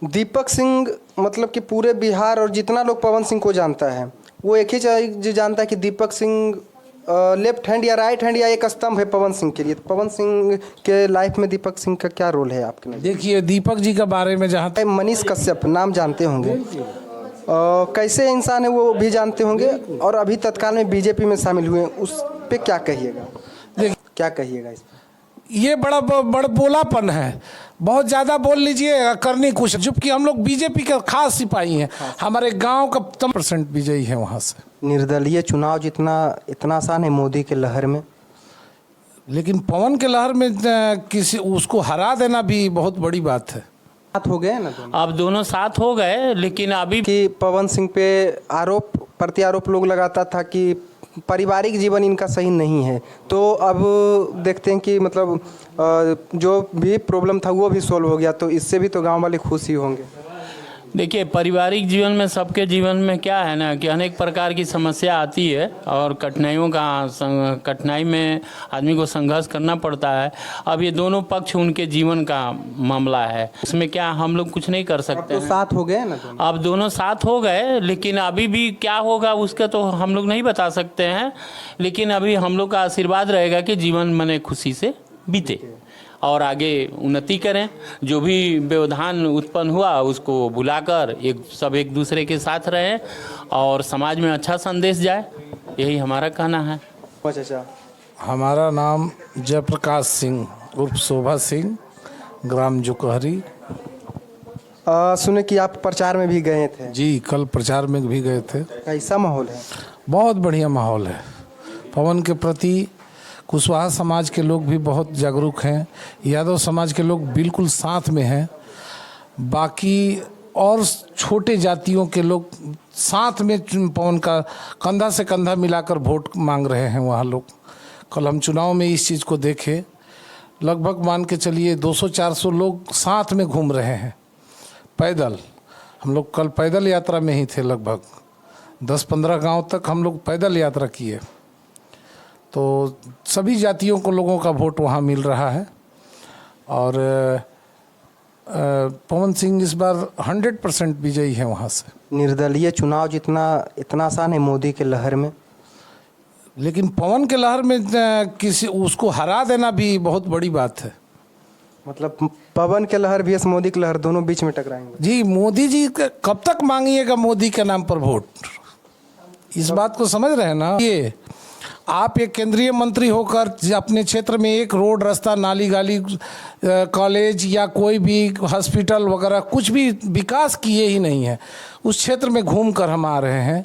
दीपक सिंह मतलब कि पूरे बिहार और जितना लोग पवन सिंह को जानता है वो एक ही चीज जानता है कि दीपक सिंह लेफ्ट हैंड या राइट हैंड या एक स्तंभ है पवन सिंह के लिए। तो पवन सिंह के लाइफ में दीपक सिंह का क्या रोल है आपके नजर? देखिए, दीपक जी के बारे में जहाँ तक मनीष कश्यप नाम जानते होंगे, कैसे इंसान है वो भी जानते होंगे और अभी तत्काल में बीजेपी में शामिल हुए हैं, उस पे क्या कहिएगा? क्या कहिएगा इस पे? ये बड़ा बोलापन है, बहुत ज़्यादा बोल लीजिए करनी कुछ, जबकि हम लोग बीजेपी के खास सिपाही हैं। हमारे गांव का 50% विजयी है वहाँ से। निर्दलीय चुनाव जितना इतना आसान है मोदी के लहर में, लेकिन पवन के लहर में किसी उसको हरा देना भी बहुत बड़ी बात है। साथ हो गए ना दोनों? अब दोनों साथ हो गए, लेकिन अभी कि पवन सिंह पे आरोप प्रत्यारोप लोग लगाता था कि पारिवारिक जीवन इनका सही नहीं है, तो अब देखते हैं कि मतलब जो भी प्रॉब्लम था वो भी सोल्व हो गया, तो इससे भी तो गांव वाले खुश ही होंगे। देखिए, पारिवारिक जीवन में सबके जीवन में क्या है ना कि अनेक प्रकार की समस्या आती है और कठिनाई में आदमी को संघर्ष करना पड़ता है। अब ये दोनों पक्ष उनके जीवन का मामला है, इसमें क्या हम लोग कुछ नहीं कर सकते। तो साथ हो गए ना दोनों? अब दोनों साथ हो गए, लेकिन अभी भी क्या होगा उसका तो हम लोग नहीं बता सकते हैं। लेकिन अभी हम लोग का आशीर्वाद रहेगा कि जीवन मने खुशी से बीते और आगे उन्नति करें। जो भी व्यवधान उत्पन्न हुआ उसको भुलाकर एक दूसरे के साथ रहें और समाज में अच्छा संदेश जाए, यही हमारा कहना है। अच्छा, हमारा नाम जयप्रकाश सिंह उर्फ शोभा सिंह, ग्राम जुकहरी। सुने कि आप प्रचार में भी गए थे? जी, कल प्रचार में भी गए थे। कैसा माहौल है? बहुत बढ़िया माहौल है। पवन के प्रति कुशवाहा समाज के लोग भी बहुत जागरूक हैं, यादव समाज के लोग बिल्कुल साथ में हैं, बाकी और छोटे जातियों के लोग साथ में पवन का कंधा से कंधा मिलाकर वोट मांग रहे हैं वहाँ लोग। कल हम चुनाव में इस चीज़ को देखे, लगभग मान के चलिए 200-400 लोग साथ में घूम रहे हैं पैदल। हम लोग कल पैदल यात्रा में ही थे, लगभग 10-15 गांव तक हम लोग पैदल यात्रा किए। तो सभी जातियों को लोगों का वोट वहाँ मिल रहा है और पवन सिंह इस बार 100% विजयी है वहाँ से। निर्दलीय चुनाव जितना इतना आसान है मोदी के लहर में, लेकिन पवन के लहर में किसी उसको हरा देना भी बहुत बड़ी बात है। मतलब पवन के लहर भी मोदी की लहर दोनों बीच में टकराएंगे। जी, मोदी जी कब तक मांगिएगा मोदी के नाम पर वोट? इस बात को समझ रहे हैं ना? ये आप एक केंद्रीय मंत्री होकर अपने क्षेत्र में एक रोड, रास्ता, नाली गाली, कॉलेज या कोई भी हॉस्पिटल वगैरह कुछ भी विकास किए ही नहीं है। उस क्षेत्र में घूम कर हम आ रहे हैं।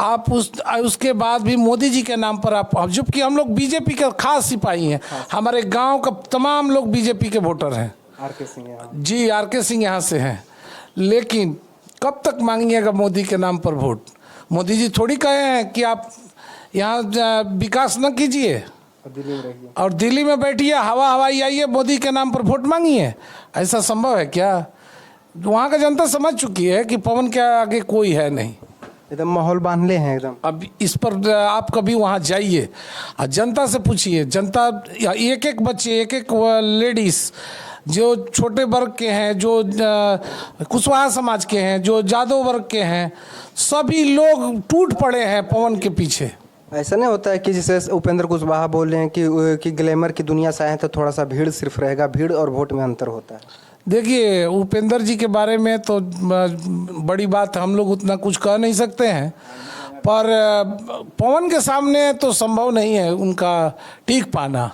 आप उसके बाद भी मोदी जी के नाम पर आप, जबकि हम लोग बीजेपी के खास सिपाही हैं। हमारे गांव का तमाम लोग बीजेपी के वोटर हैं। आरके सिंह जी, आरके सिंह यहाँ से हैं। लेकिन कब तक मांगिएगा मोदी के नाम पर वोट? मोदी जी थोड़ी कहे हैं कि आप यहाँ विकास न कीजिए और दिल्ली में बैठिए, हवाई आइए, मोदी के नाम पर वोट मांगिए। ऐसा संभव है क्या? वहाँ का जनता समझ चुकी है कि पवन के आगे कोई है नहीं। एकदम माहौल बांधले हैं एकदम। अब इस पर आप कभी वहाँ जाइए और जनता से पूछिए। जनता एक बच्चे, एक लेडीज़ जो छोटे वर्ग के हैं, जो कुशवाहा समाज के हैं, जो जादव वर्ग के हैं, सभी लोग टूट पड़े हैं पवन के पीछे। ऐसा नहीं होता है कि जैसे उपेंद्र कुशवाहा बोल रहे हैं कि ग्लैमर की दुनिया से आए तो थोड़ा सा भीड़ सिर्फ रहेगा, भीड़ और वोट में अंतर होता है? देखिए, उपेंद्र जी के बारे में तो बड़ी बात हम लोग उतना कुछ कह नहीं सकते हैं, पर पवन के सामने तो संभव नहीं है उनका टिक पाना।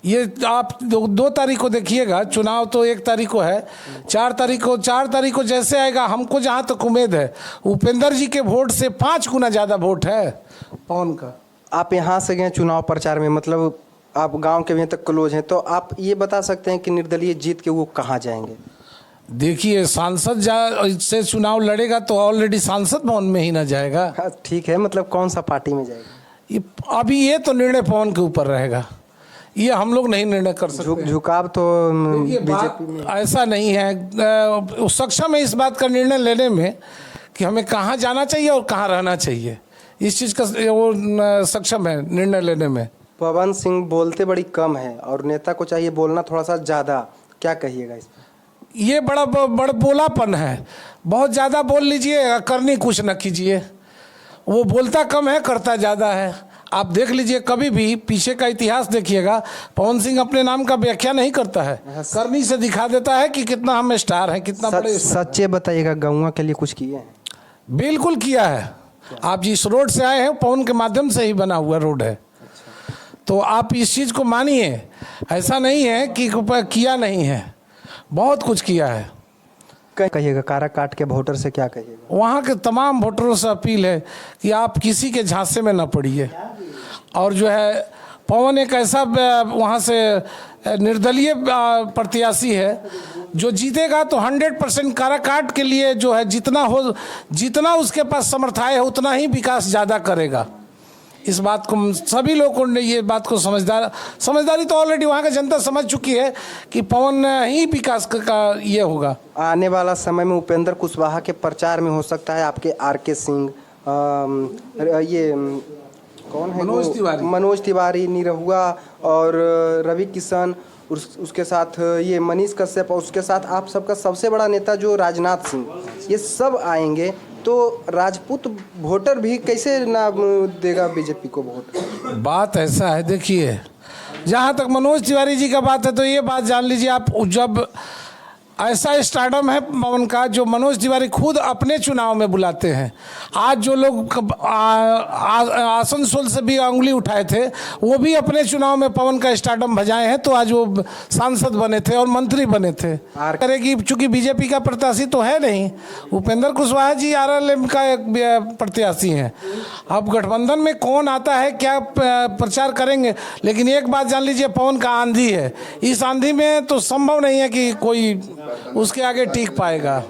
ये आप 2 तारीख को देखिएगा, चुनाव तो 1 तारीख को है, 4 तारीख को जैसे आएगा, हमको जहाँ तक उम्मीद है उपेंद्र जी के वोट से 5 गुना ज़्यादा वोट है पवन का। आप यहाँ से गए चुनाव प्रचार में, मतलब आप गांव के भी तक क्लोज हैं, तो आप ये बता सकते हैं कि निर्दलीय जीत के वो कहाँ जाएंगे? देखिए, सांसद से चुनाव लड़ेगा तो ऑलरेडी सांसद भवन में ही ना जाएगा। ठीक है, मतलब कौन सा पार्टी में जाएगा? अभी ये तो निर्णय पवन के ऊपर रहेगा, ये हम लोग नहीं निर्णय कर सकते। झुकाव तो बीजेपी में ऐसा नहीं है, सक्षम है इस बात का निर्णय लेने में कि हमें कहाँ जाना चाहिए और कहाँ रहना चाहिए। इस चीज़ का वो सक्षम है निर्णय लेने में। पवन सिंह बोलते बड़ी कम है और नेता को चाहिए बोलना थोड़ा सा ज़्यादा, क्या कहिएगा इस पर? ये बड़ा बोलापन है। बहुत ज़्यादा बोल लीजिए, करनी कुछ न कीजिए। वो बोलता कम है, करता ज़्यादा है। आप देख लीजिए, कभी भी पीछे का इतिहास देखिएगा, पवन सिंह अपने नाम का व्याख्या नहीं करता है, करनी से दिखा देता है कि कितना हम स्टार हैं, कितना बड़े। सच्चे बताइएगा, गौवा के लिए कुछ किए हैं? बिल्कुल किया है। आप जिस रोड से आए हैं पवन के माध्यम से ही बना हुआ रोड है। तो आप इस चीज़ को मानिए, ऐसा नहीं है कि किया नहीं है, बहुत कुछ किया है। कहिएगा काराकाट के वोटर से क्या कहिएगा? वहाँ के तमाम वोटरों से अपील है कि आप किसी के झांसे में न पड़िए। और जो है, पवन एक ऐसा वहाँ से निर्दलीय प्रत्याशी है जो जीतेगा तो 100% काराकाट के लिए जो है जितना उसके पास समर्थाय है उतना ही विकास ज़्यादा करेगा। इस बात को सभी लोगों ने ये बात को समझदारी तो ऑलरेडी वहाँ की जनता समझ चुकी है कि पवन ही विकास का ये होगा। आने वाला समय में उपेंद्र कुशवाहा के प्रचार में हो सकता है आपके आर.के. सिंह, ये कौन है, मनोज तिवारी, निरहुआ और रवि किशन, उसके साथ ये मनीष कश्यप, और उसके साथ आप सबका सबसे बड़ा नेता जो राजनाथ सिंह, ये सब आएंगे तो राजपूत वोटर भी कैसे ना देगा बीजेपी को वोट? बात ऐसा है, देखिए, जहाँ तक मनोज तिवारी जी का बात है तो ये बात जान लीजिए आप, जब ऐसा स्टार्डम है पवन का, जो मनोज तिवारी खुद अपने चुनाव में बुलाते हैं। आज जो लोग आसनसोल से भी उंगली उठाए थे, वो भी अपने चुनाव में पवन का स्टार्डम बजाए हैं, तो आज वो सांसद बने थे और मंत्री बने थे। करेगी, चूंकि बीजेपी का प्रत्याशी तो है नहीं, उपेंद्र कुशवाहा जी आरएलएम का एक प्रत्याशी हैं। अब गठबंधन में कौन आता है, क्या प्रचार करेंगे, लेकिन एक बात जान लीजिए, पवन का आंधी है। इस आंधी में तो संभव नहीं है कि कोई उसके आगे टिक पाएगा।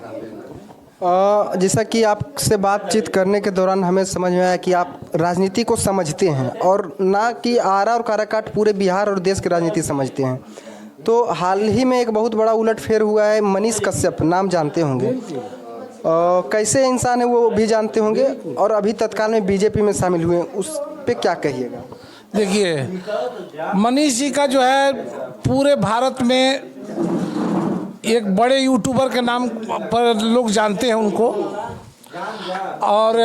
जैसा कि आपसे बातचीत करने के दौरान हमें समझ में आया कि आप राजनीति को समझते हैं और ना कि आरा और काराकाट पूरे बिहार और देश की राजनीति समझते हैं। तो हाल ही में एक बहुत बड़ा उलटफेर हुआ है, मनीष कश्यप नाम जानते होंगे, कैसे इंसान है वो भी जानते होंगे, और अभी तत्काल में बीजेपी में शामिल हुए, उस पे क्या कहिएगा? देखिए, मनीष जी का जो है पूरे भारत में एक बड़े यूट्यूबर के नाम पर लोग जानते हैं उनको, और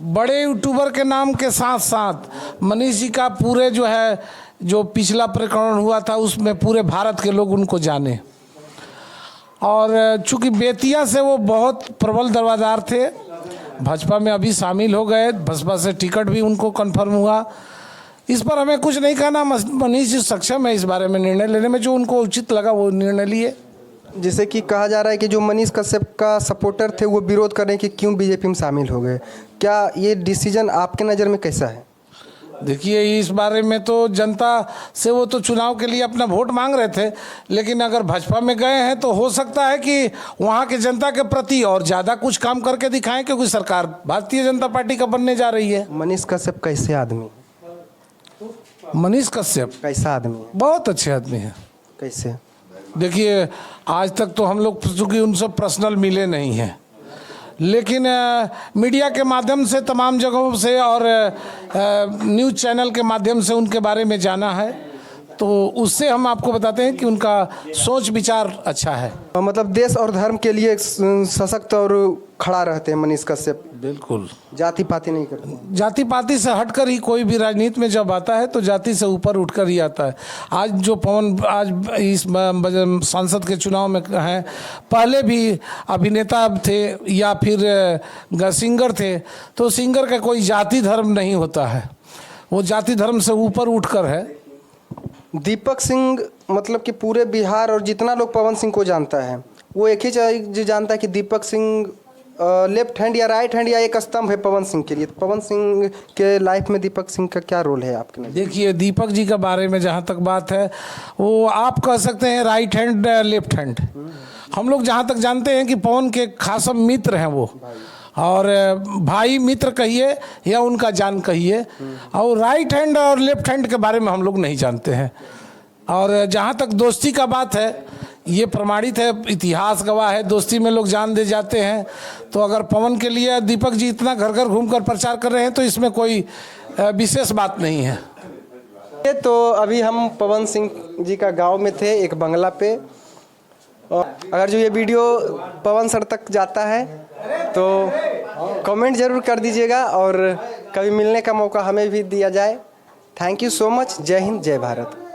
बड़े यूट्यूबर के नाम के साथ साथ मनीष जी का पूरे जो है, जो पिछला प्रकरण हुआ था उसमें पूरे भारत के लोग उनको जाने। और चूंकि बेतिया से वो बहुत प्रबल दरबारदार थे, भाजपा में अभी शामिल हो गए, बसपा से टिकट भी उनको कन्फर्म हुआ। इस पर हमें कुछ नहीं कहना, मनीष जी सक्षम है इस बारे में निर्णय लेने में, जो उनको उचित लगा वो निर्णय लिए। जिसे कि कहा जा रहा है कि जो मनीष कश्यप का सपोर्टर थे वो विरोध कर रहे हैं कि क्यों बीजेपी में शामिल हो गए। क्या ये डिसीजन आपके नज़र में कैसा है? देखिए, इस बारे में तो जनता से वो तो चुनाव के लिए अपना वोट मांग रहे थे, लेकिन अगर भाजपा में गए हैं तो हो सकता है कि वहाँ के जनता के प्रति और ज़्यादा कुछ काम करके दिखाएं, क्योंकि सरकार भारतीय जनता पार्टी का बनने जा रही है। मनीष कश्यप कैसे आदमी? मनीष कश्यप कैसा आदमी? बहुत अच्छे आदमी है। कैसे? देखिए, आज तक तो हम लोग चूँकि उनसे पर्सनल मिले नहीं हैं, लेकिन मीडिया के माध्यम से तमाम जगहों से और न्यूज़ चैनल के माध्यम से उनके बारे में जाना है, तो उससे हम आपको बताते हैं कि उनका सोच विचार अच्छा है। मतलब देश और धर्म के लिए सशक्त और खड़ा रहते हैं मनीष कश्यप। बिल्कुल, जाति पाति नहीं करते। जाति पाति से हटकर ही कोई भी राजनीति में जब आता है तो जाति से ऊपर उठकर ही आता है। आज जो पवन आज इस सांसद के चुनाव में हैं, पहले भी अभिनेता थे या फिर सिंगर थे, तो सिंगर का कोई जाति धर्म नहीं होता है, वो जाति धर्म से ऊपर उठकर है। दीपक सिंह, मतलब कि पूरे बिहार और जितना लोग पवन सिंह को जानता है वो एक ही चीज जानता है कि दीपक सिंह लेफ्ट हैंड या राइट हैंड या एक स्तंभ है पवन सिंह के लिए। पवन सिंह के लाइफ में दीपक सिंह का क्या रोल है आपके नजर? देखिए, दीपक जी के बारे में जहाँ तक बात है, वो आप कह सकते हैं राइट हैंड लेफ्ट हैंड। हम लोग जहाँ तक जानते हैं कि पवन के खास मित्र हैं वो, और भाई मित्र कहिए या उनका जान कहिए, और राइट हैंड और लेफ्ट हैंड के बारे में हम लोग नहीं जानते हैं। और जहाँ तक दोस्ती का बात है, ये प्रमाणित है, इतिहास गवाह है, दोस्ती में लोग जान दे जाते हैं। तो अगर पवन के लिए दीपक जी इतना घर घर घूमकर प्रचार कर रहे हैं तो इसमें कोई विशेष बात नहीं है। तो अभी हम पवन सिंह जी का गांव में थे, एक बंगला पे। और अगर जो ये वीडियो पवन सर तक जाता है तो कमेंट ज़रूर कर दीजिएगा और कभी मिलने का मौका हमें भी दिया जाए। Thank you so much. जय हिंद, जय भारत।